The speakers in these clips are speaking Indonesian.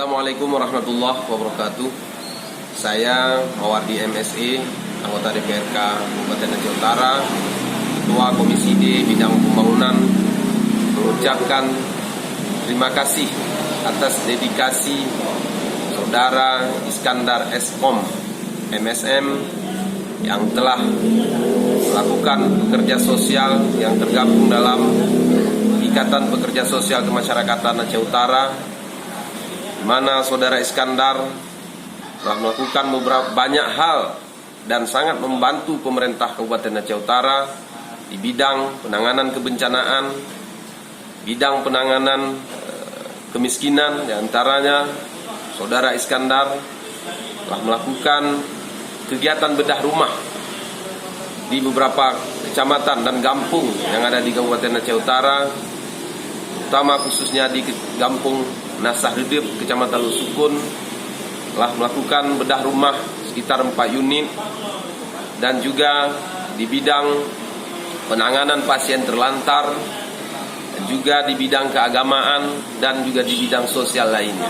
Assalamualaikum warahmatullahi wabarakatuh. Saya Mawardi MSE, anggota DPRK Kabupaten Aceh Utara, Ketua Komisi D Bidang Pembangunan, mengucapkan terima kasih atas dedikasi Saudara Iskandar Eskom MSM yang telah melakukan pekerja sosial yang tergabung dalam Ikatan Pekerja Sosial Kemasyarakatan Aceh Utara, di mana Saudara Iskandar telah melakukan banyak hal dan sangat membantu pemerintah Kabupaten Aceh Utara di bidang penanganan kebencanaan, bidang penanganan kemiskinan. Di antaranya Saudara Iskandar telah melakukan kegiatan bedah rumah di beberapa kecamatan dan kampung yang ada di Kabupaten Aceh Utara, terutama khususnya di Kampung Nasah Redep, Kecamatan Lusukun, telah melakukan bedah rumah sekitar 4 unit, dan juga di bidang penanganan pasien terlantar, dan juga di bidang keagamaan, dan juga di bidang sosial lainnya.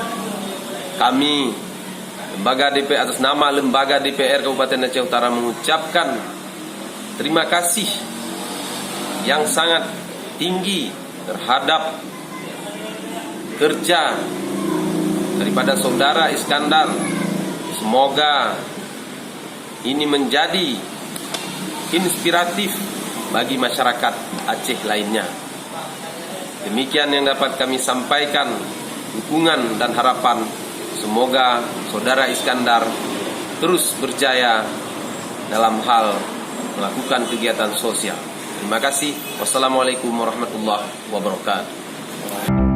Kami, lembaga DPR, atas nama Lembaga DPR Kabupaten Aceh Utara, mengucapkan terima kasih yang sangat tinggi terhadap kerja daripada Saudara Iskandar. Semoga ini menjadi inspiratif bagi masyarakat Aceh lainnya. Demikian yang dapat kami sampaikan, dukungan dan harapan. Semoga Saudara Iskandar terus berjaya dalam hal melakukan kegiatan sosial. Terima kasih. Wassalamualaikum warahmatullahi wabarakatuh.